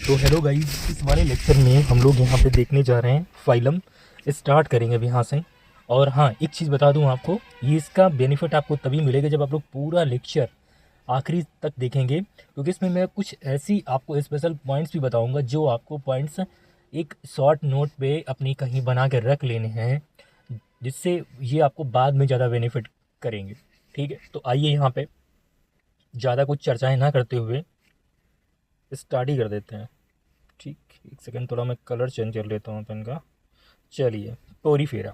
तो hello guys, इस वाले लेक्चर में हम लोग यहाँ पे देखने जा रहे हैं फाइलम। स्टार्ट करेंगे अभी यहाँ से। और हाँ, एक चीज़ बता दूँ आपको, ये इसका बेनिफिट आपको तभी मिलेगा जब आप लोग पूरा लेक्चर आखिरी तक देखेंगे, क्योंकि इसमें मैं कुछ ऐसी आपको स्पेशल पॉइंट्स भी बताऊँगा जो आपको पॉइंट्स एक शॉर्ट नोट पे अपनी कहीं बना के रख लेने हैं, जिससे ये आपको बाद में ज़्यादा बेनिफिट करेंगे। ठीक है, तो आइए यहाँ पे ज़्यादा कुछ चर्चाएँ ना करते हुए स्टार्ट ही कर देते हैं। ठीक, एक सेकंड, थोड़ा मैं कलर चेंज कर लेता हूँ पेन का। चलिए, Porifera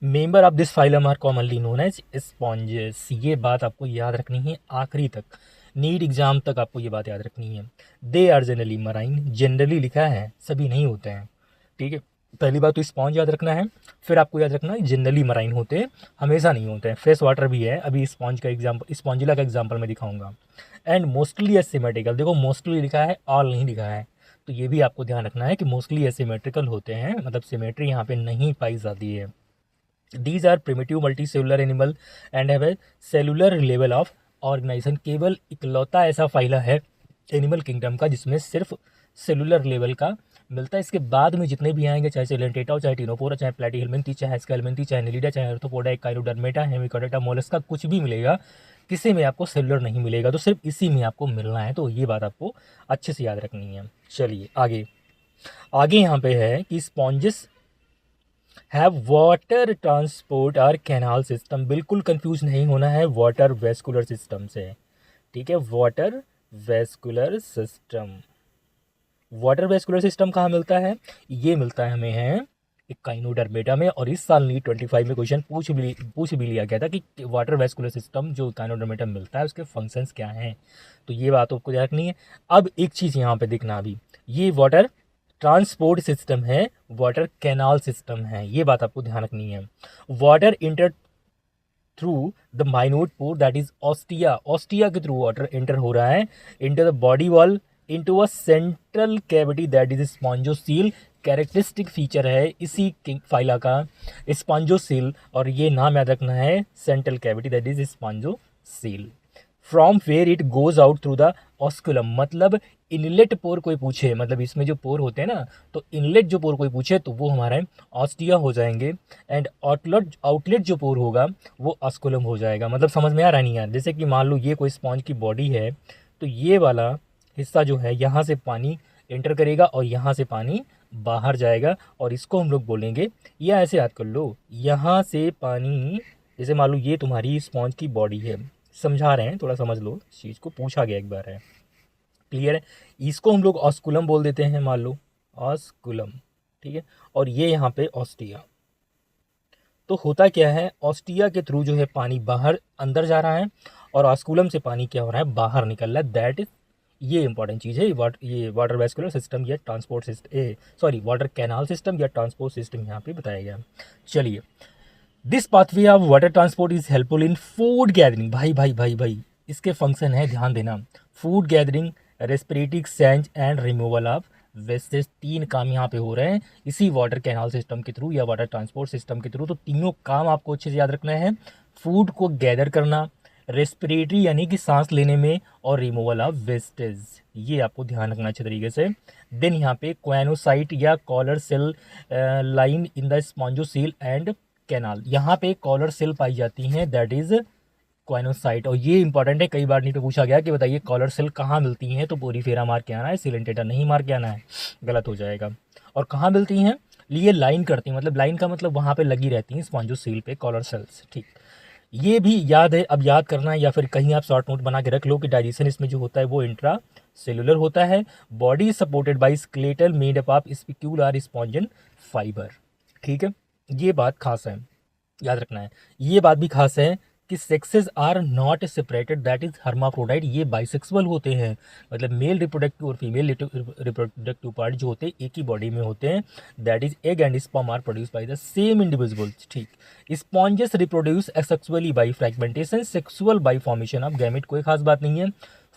member of this phylum are commonly known as sponges. ये बात आपको याद रखनी है आखिरी तक, नीट एग्जाम तक आपको ये बात याद रखनी है। They are generally marine, generally लिखा है, सभी नहीं होते हैं। ठीक है, पहली बात तो स्पॉन्ज याद रखना है, फिर आपको याद रखना है जनरली मराइन होते हैं, हमेशा नहीं होते हैं। फ्रेश वाटर भी है, अभी स्पॉन्ज का एग्जाम्पल, स्पॉन्जिला का एग्जाम्पल मैं दिखाऊंगा। एंड मोस्टली एसिमेट्रिकल, देखो मोस्टली लिखा है, ऑल नहीं लिखा है, तो ये भी आपको ध्यान रखना है कि मोस्टली एसिमेट्रिकल होते हैं, मतलब सिमेट्री यहाँ पे नहीं पाई जाती है। These are primitive multicellular animal and have a cellular level of organisation. केवल इकलौता ऐसा फाइला है एनिमल किंगडम का जिसमें सिर्फ सेलुलर लेवल का मिलता है। इसके बाद में जितने भी आएंगे, चाहे सेलेंटेटा हो, चाहे टिनोपोरा, चाहे प्लेटीहेल्मिन्थी, चाहे एस्केल्मिन्थी, चाहे एनिलिडा, चाहे आर्थ्रोपोडा, काइनोडर्मेटा, हेमिकोडेटा, मोलस्का, कुछ भी मिलेगा, किसी में आपको सेलुलर नहीं मिलेगा, तो सिर्फ इसी में आपको मिलना है। तो ये बात आपको अच्छे से याद रखनी है। चलिए आगे, आगे यहाँ पे है कि स्पॉन्जेस हैव वाटर ट्रांसपोर्ट और कैनाल सिस्टम। बिल्कुल कंफ्यूज नहीं होना है वाटर वेस्कुलर सिस्टम से। ठीक है, water vascular system, water vascular system कहाँ मिलता है? ये मिलता है हमें है काइनोडर्मेटा में। और इस साल नीट 25 में क्वेश्चन पूछ भी लिया गया था कि वाटर वेस्कुलर सिस्टम जो काइनोडर्मेटा मिलता है उसके फंक्शंस क्या हैं, तो ये बात आपको याद रखनी है। अब एक चीज़ यहाँ पे देखना, अभी ये वाटर ट्रांसपोर्ट सिस्टम है, वाटर कैनाल सिस्टम है, ये बात आपको ध्यान रखनी है। Water enter through the minute pore that is ostia, ostia के थ्रू वाटर एंटर हो रहा है into the body wall, into a central cavity that is spongocoel. Characteristic feature है इसी फाइला का स्पॉन्जोसील, और ये नाम याद रखना है central cavity that is spongocoel. From where it goes out through the osculum, मतलब इनलेट पोर कोई पूछे, मतलब इसमें जो पोर होते हैं ना, तो इनलेट जो पोर कोई पूछे तो वो हमारा ऑस्टिया हो जाएंगे, एंड आउटलेट जो पोर होगा वो ऑस्कुलम हो जाएगा। मतलब समझ में आ रहा नहीं यार? जैसे कि मान लो ये कोई स्पॉन्ज की बॉडी है, तो ये वाला हिस्सा जो है यहाँ से पानी एंटर करेगा और यहाँ से पानी बाहर जाएगा, और इसको हम लोग बोलेंगे, या ऐसे याद कर लो, यहाँ से पानी, जैसे मान लो ये तुम्हारी स्पॉन्ज की बॉडी है, समझा रहे हैं, थोड़ा समझ लो इस चीज़ को, पूछा गया एक बार है, क्लियर है? इसको हम लोग ऑस्कुलम बोल देते हैं, मान लो ऑस्कुलम, ठीक है। और ये यहाँ पे ऑस्टिया। तो होता क्या है, ऑस्टिया के थ्रू जो है पानी बाहर अंदर जा रहा है, और ऑस्कुलम से पानी क्या हो रहा है, बाहर निकल रहा है। दैट इज, ये इंपॉर्टेंट चीज़ है। ये वाटर वेस्कुलर सिस्टम या transport system, sorry water canal system या ट्रांसपोर्ट सिस्टम यहाँ पे बताया गया। चलिए, this pathway of water transport is helpful in food gathering. भाई भाई भाई भाई, इसके फंक्शन है, ध्यान देना। Food gathering, respiratory change and removal of wastage, तीन काम यहाँ पे हो रहे हैं इसी वाटर कैनाल सिस्टम के थ्रू या वाटर ट्रांसपोर्ट सिस्टम के थ्रू। तो तीनों काम आपको अच्छे से याद रखना है। फूड को गैदर करना, रेस्पिरेटरी यानी कि सांस लेने में, और रिमूवल ऑफ वेस्टेज, ये आपको ध्यान रखना अच्छे तरीके से। देन यहाँ पे क्वानोसाइट या collar cell line in the spongocoel and canal, यहाँ पे कॉलर सेल पाई जाती हैं, दैट इज क्वानोसाइट। और ये इंपॉर्टेंट है, कई बार नीट पे पूछा गया कि बताइए कॉलर सेल कहाँ मिलती हैं, तो पोरीफेरा मार के आना है, सिलेंटेटा नहीं मार के आना है, गलत हो जाएगा। और कहाँ मिलती हैं, ये लाइन करती हैं, मतलब लाइन का मतलब वहाँ पे लगी रहती हैं स्पॉन्जोसील पे कॉलर सेल्स। ठीक, ये भी याद है, अब याद करना है, या फिर कहीं आप शॉर्ट नोट बना के रख लो कि डाइजेशन इसमें जो होता है वो इंट्रा सेलुलर होता है। Body supported by skeletal made up of spicule और स्पॉन्जन फाइबर। ठीक है, ये बात खास है, याद रखना है। ये बात भी खास है कि sexes are not separated, that is hermaphrodite, ये बाइसेक्सुअल होते हैं, मतलब मेल रिप्रोडक्टिव और फीमेल रिप्रोडक्टिव पार्ट जो होते हैं एक ही बॉडी में होते हैं, that is egg and sperm are produce by the same individuals. ठीक, sponges reproduce asexually by fragmentation, sexual by formation of gamete, कोई खास बात नहीं है।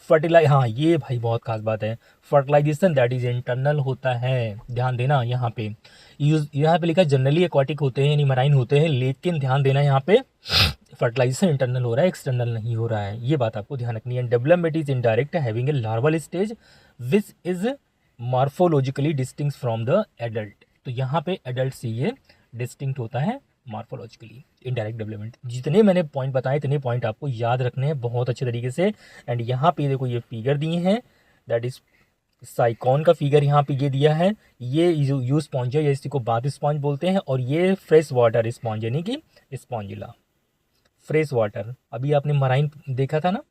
हाँ ये भाई बहुत खास बात है, फर्टिलाइजेशन दैट इज इंटरनल होता है, ध्यान देना। यहाँ पे यहाँ पे लिखा है जनरली एक्वाटिक होते हैं यानी मराइन होते हैं, लेकिन ध्यान देना यहाँ पे फर्टिलाइजेशन इंटरनल हो रहा है, एक्सटर्नल नहीं हो रहा है, ये बात आपको ध्यान रखनी है। Development is indirect, having a larval stage which is morphologically distinct from the adult. तो यहाँ पे एडल्ट से ये डिस्टिंक्ट होता है मॉर्फोलॉजिकली। इनडायरेक्ट डेवलपमेंट, जितने मैंने पॉइंट बताए इतने पॉइंट आपको याद रखने हैं बहुत अच्छे तरीके से। एंड यहाँ पे देखो ये फिगर दिए हैं, दैट इज साइकॉन का फिगर यहाँ पे ये दिया है। ये यू स्पॉन्ज है, या इसी को बाथ स्पॉन्ज बोलते हैं। और ये फ्रेश वाटर स्पॉन्ज यानी कि स्पॉन्जिला, फ्रेश वाटर। अभी आपने मराइन देखा था ना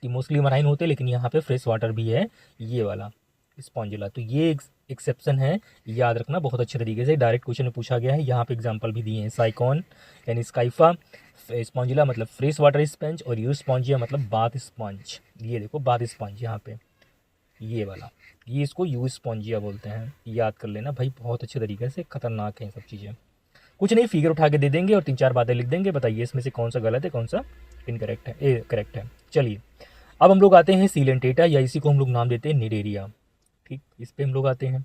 कि मोस्टली मराइन होते हैं, लेकिन यहाँ पे फ्रेश वाटर भी है ये वाला स्पॉन्जिला। तो ये एक्सेप्शन है, याद रखना बहुत अच्छे तरीके से। डायरेक्ट क्वेश्चन में पूछा गया है, यहाँ पे एग्जांपल भी दिए हैं। साइकॉन यानी स्काइफा, स्पॉन्जिला मतलब फ्रेश वाटर स्पंज, और यू स्पॉन्जिया मतलब बाथ स्पंज। ये देखो बाथ स्पंज यहाँ पे ये वाला, ये इसको यू स्पॉन्जिया बोलते हैं। याद कर लेना भाई, बहुत अच्छे तरीके से, खतरनाक है सब चीज़ें। कुछ नहीं, फिगर उठा के दे देंगे और 3-4 बातें लिख देंगे, बताइए इसमें से कौन सा गलत है कौन सा इनकरेक्ट है, करेक्ट है। चलिए अब हम लोग आते हैं सीलेंटेटा, या इसी को हम लोग नाम देते हैं निडेरिया। ठीक, इस पे हम लोग आते हैं।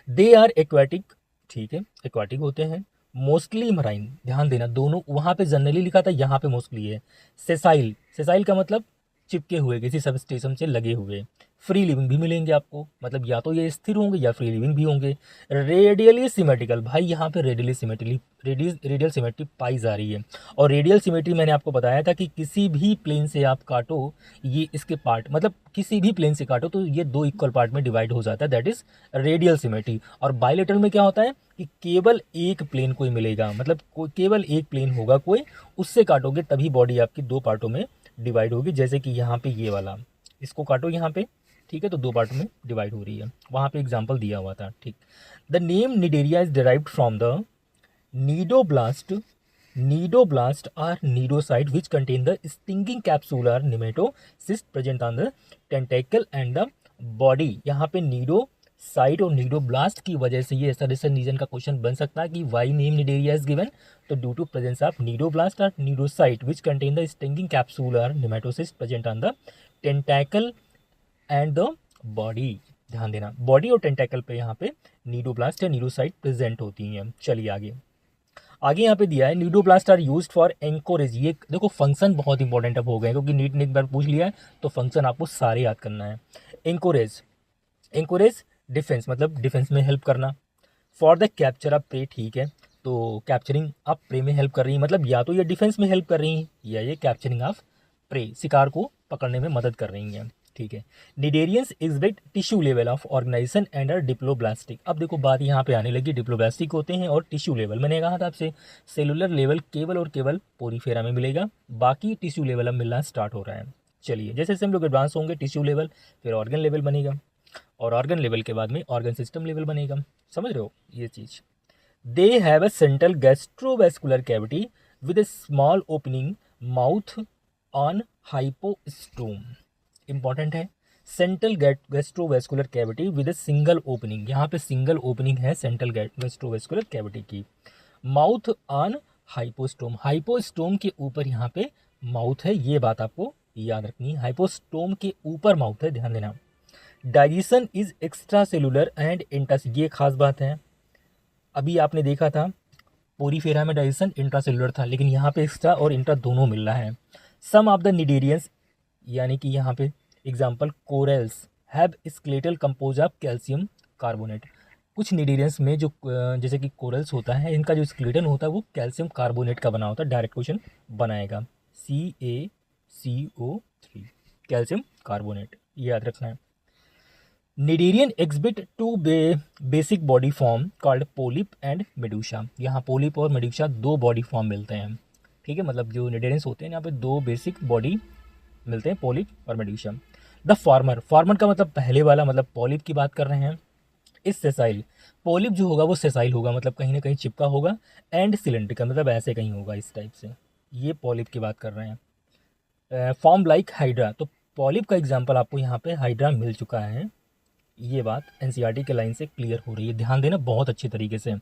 दे आर एक्वाटिक, ठीक है, एक्वाटिक होते हैं। मोस्टली मराइन, ध्यान देना, दोनों वहाँ पे जनरली लिखा था, यहाँ पे मोस्टली है। सेसाइल, सेसाइल का मतलब चिपके हुए, किसी सब स्टेशन से लगे हुए। फ्री लिविंग भी मिलेंगे आपको, मतलब या तो ये स्थिर होंगे या फ्री लिविंग भी होंगे। रेडियली सिमेट्रिकल, भाई यहाँ पे रेडियली सिमेट्री, रेडियल सिमेट्री पाई जा रही है। और रेडियल सिमेट्री मैंने आपको बताया था कि किसी भी प्लेन से आप काटो, ये इसके पार्ट, मतलब किसी भी प्लेन से काटो तो ये 2 इक्वल पार्ट में डिवाइड हो जाता है, दैट इज रेडियल सिमेट्री। और बायलेटरल में क्या होता है कि केवल एक प्लेन कोई मिलेगा, मतलब केवल एक प्लेन होगा कोई, उससे काटोगे तभी बॉडी आपकी 2 पार्टों में डिवाइड होगी। जैसे कि यहाँ पे ये वाला, इसको काटो यहाँ पे, ठीक है, तो 2 पार्ट में डिवाइड हो रही है। वहाँ पे एग्जांपल दिया हुआ था। ठीक, the name Cnidaria is derived from the cnidoblast, cnidoblast or cnidocyte which contain the stinging capsular nematocyst present on the tentacle and the body. यहाँ पे नीडो साइट और नीडोब्लास्ट की वजह से ये ऐसा रीजन का क्वेश्चन बन सकता है कि why name Cnidaria is given, तो due to presence of cnidoblast और cnidocyte which contain the stinging capsular nematocyst present on the tentacle and the body. ध्यान देना, बॉडी और टेंटेकल पे यहाँ पे नीडोब्लास्ट या नीडोसाइट प्रेजेंट होती हैं। चलिए आगे, आगे यहाँ पे दिया है cnidoblast are used for anchorage. ये देखो फंक्शन बहुत इंपॉर्टेंट अब हो गए, क्योंकि नीट ने एक बार पूछ लिया है तो फंक्शन आपको सारे याद करना है। एंकोरेज, एंकोरेज डिफेंस, मतलब डिफेंस में हेल्प करना। For the capture of prey, ठीक है, तो कैप्चरिंग ऑफ प्रे में हेल्प कर रही है, मतलब या तो ये डिफेंस में हेल्प कर रही है या ये कैप्चरिंग ऑफ प्रे, शिकार को पकड़ने में मदद कर रही हैं। ठीक है, cnidarians exhibit tissue level of organisation and are diploblastic. अब देखो बात यहाँ पे आने लगी, डिप्लोब्लास्टिक होते हैं और टिश्यू लेवल। मैंने कहा था आपसे सेलुलर लेवल केवल और केवल पोरीफेरा में मिलेगा, बाकी टिश्यू लेवल अब मिलना स्टार्ट हो रहा है। चलिए, जैसे जैसे हम लोग एडवांस होंगे टिश्यू लेवल, फिर ऑर्गन लेवल बनेगा, और ऑर्गन लेवल के बाद में ऑर्गन सिस्टम लेवल बनेगा। समझ रहे हो ये चीज़। They have a central gastrovascular cavity with a small opening mouth on hypostome. Important है, central gastrovascular cavity with a single opening. यहाँ पे सिंगल ओपनिंग है सेंट्रल गैस्ट्रोवेस्कुलर कैविटी की। माउथ ऑन हाइपोस्टोम, हाइपोस्टोम के ऊपर यहाँ पे माउथ है, ये बात आपको याद रखनी है, हाइपोस्टोम के ऊपर माउथ है, ध्यान देना। Digestion is extra cellular and intra, ये खास बात है। अभी आपने देखा था पोरीफेरा में डाइजेशन इंट्रा सेलुलर था, लेकिन यहाँ पे एक्स्ट्रा और इंट्रा दोनों मिल रहा है। सम ऑफ द निडेरियंस, यानी कि यहाँ पे example corals have skeletal compose of calcium carbonate. कुछ निडेरियंस में जो जैसे कि कोरल्स होता है, इनका जो स्केलेटन होता है वो कैल्शियम कार्बोनेट का बना होता है। डायरेक्ट क्वेश्चन बनाएगा, CaCO3, कैल्शियम कार्बोनेट, ये याद रखना है। Cnidarian exhibit 2 basic body form called polyp and Medusa. यहाँ पोलिप और मेडूसा 2 बॉडी फॉर्म मिलते हैं। ठीक है, मतलब जो निडेरियंस होते हैं यहाँ पे 2 बेसिक बॉडी मिलते हैं, पोलिप और मेडूसा। द फॉर्मर, फॉर्मर का मतलब पहले वाला, मतलब पोलिप की बात कर रहे हैं। इस सेसाइल, पोलिप जो होगा वो सेसाइल होगा, मतलब कहीं ना कहीं चिपका होगा। एंड सिलेंड्रिकल, मतलब ऐसे कहीं होगा इस टाइप से। ये पोलिप की बात कर रहे हैं। फॉर्म लाइक हाइड्रा, तो पोलिप का एग्जाम्पल आपको यहाँ पे हाइड्रा मिल चुका है। ये बात एनसीईआरटी के लाइन से क्लियर हो रही है, ध्यान देना बहुत अच्छे तरीके से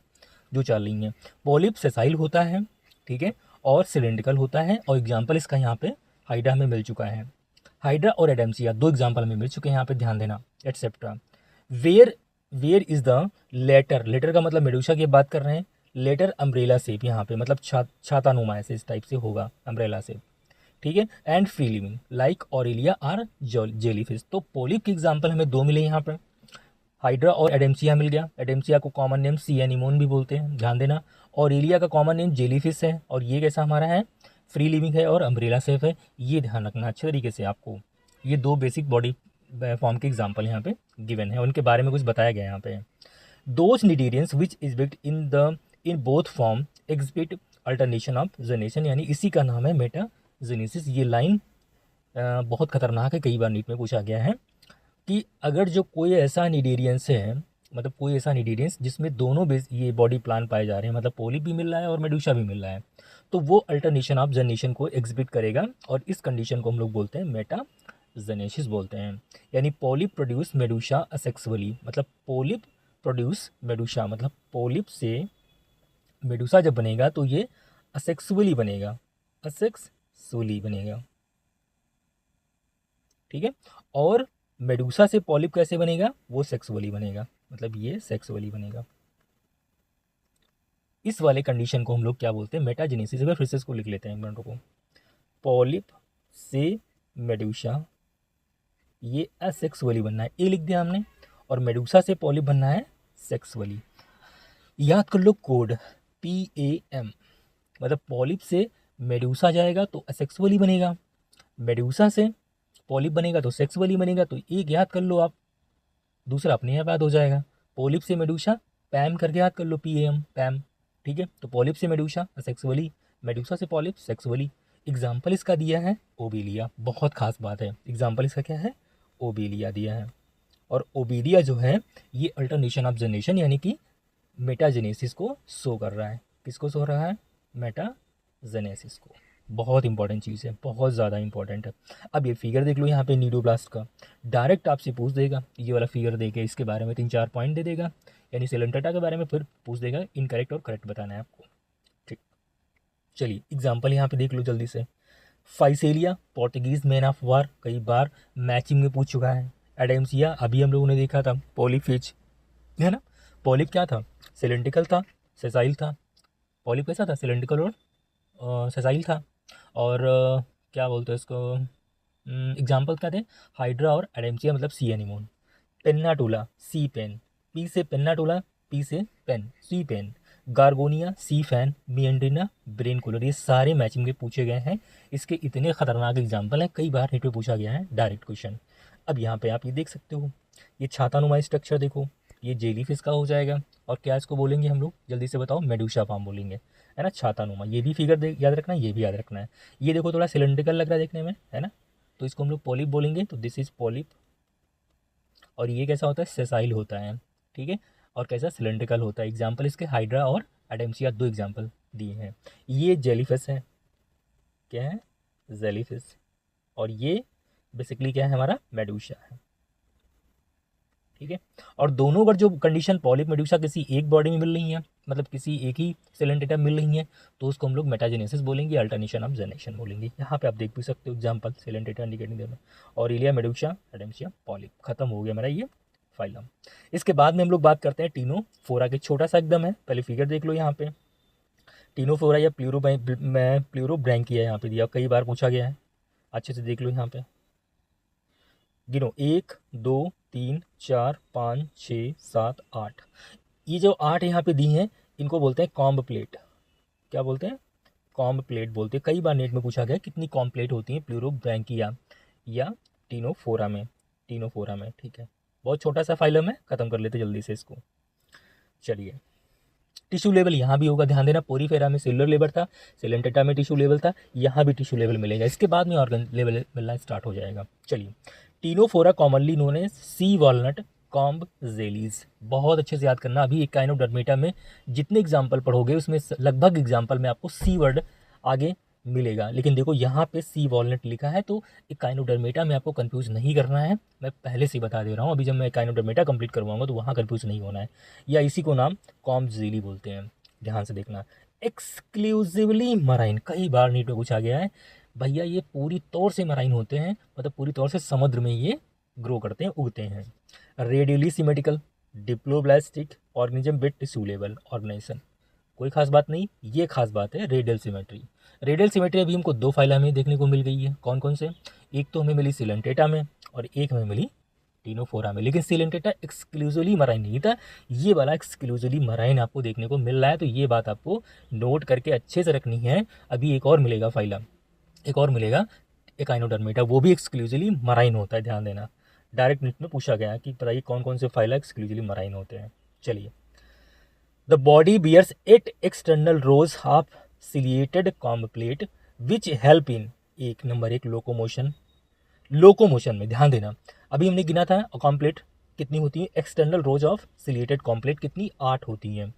जो चल रही है। पोलिप सेसाइल होता है, ठीक है, और सिलेंड्रिकल होता है, और एग्जाम्पल इसका यहाँ पे हाइड्रा में मिल चुका है। हाइड्रा और एडेम्सिया 2 एग्जाम्पल में मिल चुके हैं यहाँ पे, ध्यान देना, etcetera. Where is the latter, latter का मतलब मेडूसा की बात कर रहे हैं। लेटर अम्ब्रेला शेप यहाँ पे, मतलब छाता नुमा ऐसे इस टाइप से होगा, अम्ब्रेला शेप, ठीक है। And free living like Aurelia or jellyfish. तो पोलिप के एग्जाम्पल हमें 2 मिले यहाँ पर, हाइड्रा और एडेम्सिया मिल गया। एडेम्सिया को कॉमन नेम सी एनीमोन भी बोलते हैं, ध्यान देना। ऑरेलिया का कॉमन नेम जेलीफिश है, और ये कैसा हमारा है, फ्री लिविंग है और अम्ब्रेला सेफ है। ये ध्यान रखना अच्छे तरीके से आपको। ये दो बेसिक बॉडी फॉर्म के एग्जाम्पल यहाँ पे गिवन है, उनके बारे में कुछ बताया गया है यहाँ पे। Those cnidarians which exhibit in both form exhibit alternation of generation, यानी इसी का नाम है मेटाजेनेसिस। ये लाइन बहुत खतरनाक है, कई बार नीट में पूछा गया है कि अगर जो कोई ऐसा निडीरियंस है, मतलब कोई ऐसा निडीरियंस जिसमें दोनों ये बॉडी प्लान पाए जा रहे हैं, मतलब पोलिप भी मिल रहा है और मेडूसा भी मिल रहा है, तो वो अल्टरनेशन ऑफ जेनेशन को एग्जिबिट करेगा, और इस कंडीशन को हम लोग बोलते हैं मेटाजेनेसिस बोलते हैं। यानी पोलिप प्रोड्यूस मेडूसा असेक्सुअली, मतलब पोलिप प्रोड्यूस मेडूसा, मतलब पोलिप से मेडूसा जब बनेगा तो ये असेक्सुअली बनेगा, असेक्सुअली बनेगा, ठीक है। और मेडूसा से पॉलिप कैसे बनेगा, वो सेक्सुअली बनेगा, मतलब ये सेक्सुअली बनेगा। इस वाले कंडीशन को हम लोग क्या बोलते हैं, मेटाजेनेसिस। अगर फिर से इसको लिख लेते हैं मिनटों को, पॉलिप से मेडूसा ये असेक्सुअली बनना है, ए लिख दिया हमने, और मेडूसा से पॉलिप बनना है सेक्सुअली। याद कर लो कोड PAM, मतलब पॉलिप से मेडूसा जाएगा तो असेक्सुअली बनेगा, मेडूसा से पॉलिप बनेगा तो सेक्सुअली बनेगा। तो एक याद कर लो आप, दूसरा अपने आप याद हो जाएगा। पॉलिप से मेडूसा पैम करके याद कर लो, PAM पैम, ठीक है। तो पॉलिप से मेडूसा सेक्सुअली, मेडूसा से पॉलिप सेक्सुअली। एग्जाम्पल इसका दिया है ओबेलिया, बहुत खास बात है, एग्जाम्पल इसका क्या है, ओबेलिया दिया है। और ओबेलिया जो है ये अल्टरनेशन ऑफ जनरेशन यानी कि मेटाजेनेसिस को शो कर रहा है। किसको शो रहा है, मेटाजेनेसिस को। बहुत इंपॉर्टेंट चीज़ है, बहुत ज़्यादा इंपॉर्टेंट है। अब ये फिगर देख लो यहाँ पे नीडोब्लास्ट का, डायरेक्ट आपसे पूछ देगा, ये वाला फिगर देके इसके बारे में 3-4 पॉइंट दे देगा, यानी सेलेंटेटा के बारे में फिर पूछ देगा, इनकरेक्ट और करेक्ट बताना है आपको, ठीक। चलिए एग्जाम्पल यहाँ पे देख लो जल्दी से। Physalia Portuguese man of war, कई बार मैचिंग में पूछ चुका है। एडेम्सिया अभी हम लोगों ने देखा था, पॉलीफिज है ना। पॉलिप क्या था, सिलेंड्रिकल था, सेसाइल था। पॉलिप कैसा था, सिलेंड्रिकल और सेसाइल था। और क्या बोलते हैं इसको, एग्जाम्पल क्या थे, हाइड्रा और एडेम्सिया, मतलब सी एनीमोन। पेन्नाटोला सी पेन, पी से पेन्नाटोला, पी से पेन, सी पेन। गार्गोनिया सी फैन, मियंड्रिना ब्रेन कूलर। ये सारे मैचिंग के पूछे गए हैं, इसके इतने खतरनाक एग्जाम्पल हैं, कई बार नीट में पूछा गया है डायरेक्ट क्वेश्चन। अब यहाँ पे आप ये देख सकते हो, ये छातानुमा स्ट्रक्चर देखो, ये जेलीफिश का हो जाएगा, और क्या इसको बोलेंगे हम लोग, जल्दी से बताओ, मेडूसा फॉर्म बोलेंगे, है ना, छातानुमा। ये भी फिगर याद रखना है, ये भी याद रखना है। ये देखो थोड़ा सिलेंड्रिकल लग रहा है देखने में, है ना, तो इसको हम लोग पॉलिप बोलेंगे, तो दिस इज पॉलिप। और ये कैसा होता है, सेसाइल होता है, ठीक है, और कैसा सिलेंड्रिकल होता है। एग्जाम्पल इसके हाइड्रा और एडेम्सिया, दो एग्जाम्पल दिए हैं। ये जेलीफिश है, क्या है, जेलीफिश, और ये बेसिकली क्या है, हमारा मेडूसा है, ठीक है। और दोनों अगर जो कंडीशन पॉलिप मेडूसा किसी एक बॉडी में मिल रही है, मतलब किसी एक ही सेलेंटेटा मिल रही है, तो उसको हम लोग मेटाजेनेसिस बोलेंगे, अल्टरनेशन ऑफ जेनेशन बोलेंगे। यहाँ पे आप देख भी सकते हो एग्जाम्पल, सेलेंटेटा इंडिकेटिंग देना, और इलिया मेडूसा एडेम्सिया पॉलिप। खत्म हो गया मेरा ये फाइलम। इसके बाद में हम लोग बात करते हैं टीनोफोरा के, छोटा सा एकदम है, पहले फिगर देख लो यहाँ पे। टीनोफोरा या प्लूरोब्रैंकिया यहाँ पे दिया, कई बार पूछा गया है, अच्छे से देख लो यहाँ पे, गिनो 1 2 3 4 5 6 7 8। ये जो 8 यहाँ पे दी हैं, इनको बोलते हैं कॉम्ब प्लेट। क्या बोलते हैं, कॉम्ब प्लेट बोलते हैं। कई बार नेट में पूछा गया कितनी कॉम्ब प्लेट होती हैं प्लूरोब्रैंकिया या टीनोफोरा में, ठीक है। बहुत छोटा सा फाइलम है, खत्म कर लेते जल्दी से इसको। चलिए टिश्यू लेवल यहाँ भी होगा, ध्यान देना, पोरीफेरा में सेलुलर लेवल था, सेलेंटेटा में टिश्यू लेवल था, यहाँ भी टिश्यू लेवल मिलेगा, इसके बाद में ऑर्गन लेवल मिलना स्टार्ट हो जाएगा। चलिए Ctenophora commonly known as sea walnut comb jellies, बहुत अच्छे से याद करना। अभी एकाइनोडर्मेटा में जितने एग्जाम्पल पढ़ोगे उसमें लगभग एग्जाम्पल में आपको सी वर्ड आगे मिलेगा, लेकिन देखो यहाँ पे सी वॉलनट लिखा है, तो एकाइनोडर्मेटा में आपको कंफ्यूज नहीं करना है, मैं पहले से बता दे रहा हूँ। अभी जब मैं एकाइनोडर्मेटा कंप्लीट करवाऊंगा तो वहाँ कंफ्यूज नहीं होना है, या इसी को नाम कॉम्ब जेली बोलते हैं, ध्यान से देखना। एक्सक्लूसिवली मराइन, कई बार नीट में पूछा गया है, भैया ये पूरी तौर से मराइन होते हैं, मतलब पूरी तौर से समुद्र में ये ग्रो करते हैं, उगते हैं। Radially symmetrical diploblastic organism with tissue level organisation, कोई खास बात नहीं, ये खास बात है रेडियल सिमेट्री। रेडियल सिमेट्री अभी हमको दो फाइल हमें देखने को मिल गई है, कौन कौन से, एक तो हमें मिली सिलेंटेटा में और एक हमें मिली टीनोफोरा में, लेकिन सिलेंटेटा एक्सक्लूसिवली मराइन नहीं था, ये वाला एक्सक्लूसिवली मराइन आपको देखने को मिल रहा है। तो ये बात आपको नोट करके अच्छे से रखनी है। अभी एक और मिलेगा फाइलम, एक और मिलेगा एकाइनोडर्मेटा, वो भी एक्सक्लूसिवली मराइन होता है, ध्यान देना। डायरेक्ट नीट में पूछा गया कि बताइए कौन कौन से फाइला एक्सक्लूसिवली मराइन होते हैं। चलिए, the body bears 8 external rows of ciliated comb plate which help in, एक नंबर एक लोकोमोशन, लोकोमोशन में ध्यान देना। अभी हमने गिना था कॉम्प्लेट कितनी होती है, external rows of ciliated complete कितनी 8 होती हैं।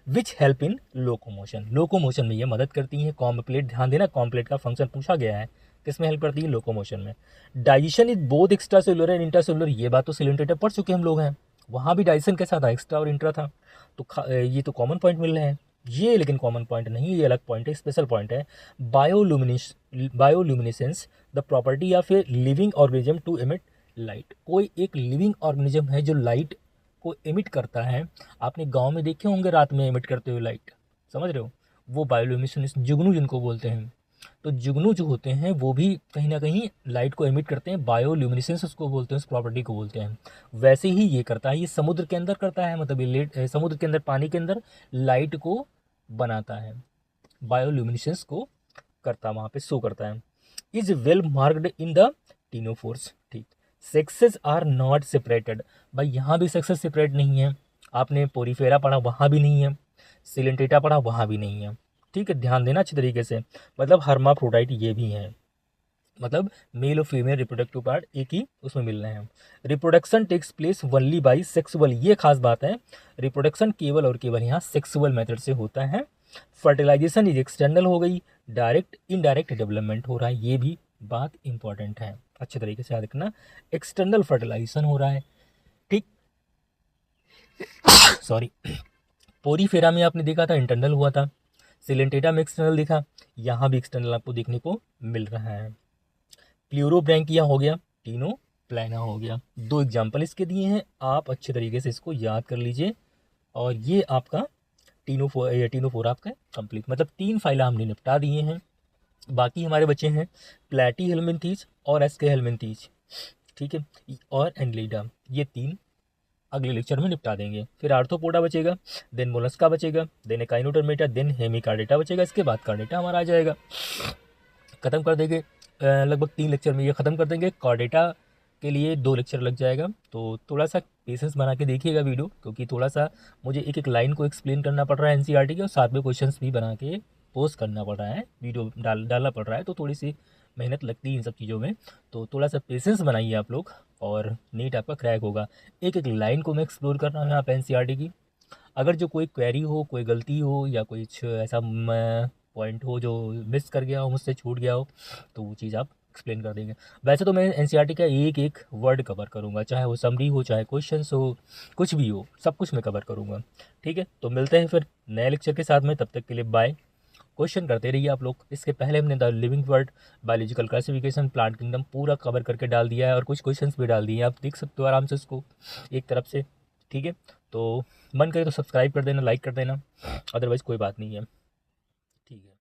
विच हेल्प इन लोकोमोशन, लोकोमोशन में ये मदद करती हैं। कॉम्प्लेट, ध्यान देना कॉम्प्लेट का फंक्शन पूछा गया है, किसमें हेल्प करती है, लोकोमोशन में। Digestion is both extra cellular and intracellular, ये बात तो सिलेंटेटर पढ़ चुके हम लोग हैं, वहाँ भी डाइजेशन कैसा था, एक्स्ट्रा और इंट्रा था। तो ये तो कॉमन पॉइंट मिल रहे हैं ये, लेकिन कॉमन पॉइंट नहीं, ये अलग पॉइंट है, स्पेशल पॉइंट है। Bioluminescence the property of a living organism to emit light, कोई एक लिविंग ऑर्गेनिज्म है जो लाइट को एमिट करता है। आपने गांव में देखे होंगे रात में एमिट करते हुए लाइट, समझ रहे हो, वो बायोल्यूमिनेसेंस, जुगनू जिनको बोलते हैं। तो जुगनू जो होते हैं वो भी कहीं ना कहीं लाइट को एमिट करते हैं, बायोल्यूमिनेसेंस उसको बोलते हैं, उस प्रॉपर्टी को बोलते हैं। वैसे ही ये करता है, ये समुद्र के अंदर करता है, मतलब ये समुद्र के अंदर, पानी के अंदर लाइट को बनाता है, बायोल्यूमिनेसेंस को करता, वहाँ पे शो करता है। Is well marked in the ctenophores, ठीक। सेक्सेस आर नॉट सेपरेटेड, भाई यहाँ भी सेक्सेस सेपरेट नहीं है। आपने पोरीफेरा पढ़ा, वहाँ भी नहीं है। सिलेंटेटा पढ़ा, वहाँ भी नहीं है, ठीक है, ध्यान देना अच्छी तरीके से। मतलब हर्माफ्रोडाइट ये भी है, मतलब मेल और फीमेल रिप्रोडक्टिव पार्ट एक ही उसमें मिल रहे हैं। Reproduction takes place only by sexual, ये खास बात है, रिप्रोडक्शन केवल और केवल यहाँ सेक्सुअल मेथड से होता है। फर्टिलाइजेशन इज एक्सटर्नल हो गई, डायरेक्ट इनडायरेक्ट डेवलपमेंट हो रहा है, ये भी बात इंपॉर्टेंट है, अच्छे तरीके से याद रखना। एक्सटर्नल फर्टिलाइजेशन हो रहा है, ठीक, सॉरी। पोरीफेरा में आपने देखा था इंटरनल हुआ था, सिलेंटेटा में एक्सटर्नल दिखा, यहाँ भी एक्सटर्नल आपको देखने को मिल रहा है। प्लूरोब्रैंकिया हो गया, टीनो प्लाना हो गया, दो एग्जाम्पल इसके दिए हैं, आप अच्छे तरीके से इसको याद कर लीजिए। और ये आपका टीनोफोर आपका कंप्लीट, मतलब 3 फाइला हमने निपटा दिए हैं। बाकी हमारे बच्चे हैं प्लेटी हेलमिंथीज और एसके हेलमिंथीज, ठीक है, और एनलीडा, ये 3 अगले लेक्चर में निपटा देंगे। फिर आर्थ्रोपोडा बचेगा, देन मोलस्का बचेगा, देन एकाइनोडर्मेटा, देन हेमिकार्डेटा बचेगा, इसके बाद कार्डेटा हमारा आ जाएगा। ख़त्म कर देंगे, लगभग 3 लेक्चर में ये ख़त्म कर देंगे। कार्डेटा के लिए 2 लेक्चर लग जाएगा, तो थोड़ा सा पेशेंस बना के देखिएगा वीडियो, क्योंकि थोड़ा सा मुझे एक एक लाइन को एक्सप्लेन करना पड़ रहा है एनसीईआरटी के, और साथ में क्वेश्चंस भी बना के पोस्ट करना पड़ रहा है, वीडियो डालना पड़ रहा है, तो थोड़ी सी मेहनत लगती है इन सब चीज़ों में। तो थोड़ा सा पेशेंस बनाइए आप लोग, और नीट आपका क्रैक होगा। एक एक लाइन को मैं एक्सप्लोर कर रहा हूँ यहाँ पे एनसीईआरटी की। अगर जो कोई क्वेरी हो, कोई गलती हो, या कोई ऐसा पॉइंट हो जो मिस कर गया हो, मुझसे छूट गया हो, तो वो चीज़ आप एक्सप्लेन कर देंगे। वैसे तो मैं एनसीईआरटी का एक एक वर्ड कवर करूँगा, चाहे वो समरी हो, चाहे क्वेश्चंस हो, कुछ भी हो, सब कुछ मैं कवर करूँगा, ठीक है। तो मिलते हैं फिर नए लेक्चर के साथ में, तब तक के लिए बाय। क्वेश्चन करते रहिए आप लोग। इसके पहले हमने the living world, biological classification, plant kingdom पूरा कवर करके डाल दिया है, और कुछ क्वेश्चंस भी डाल दिए हैं, आप देख सकते हो आराम से इसको एक तरफ से, ठीक है। तो मन करे तो सब्सक्राइब कर देना, लाइक कर देना, अदरवाइज़ कोई बात नहीं है।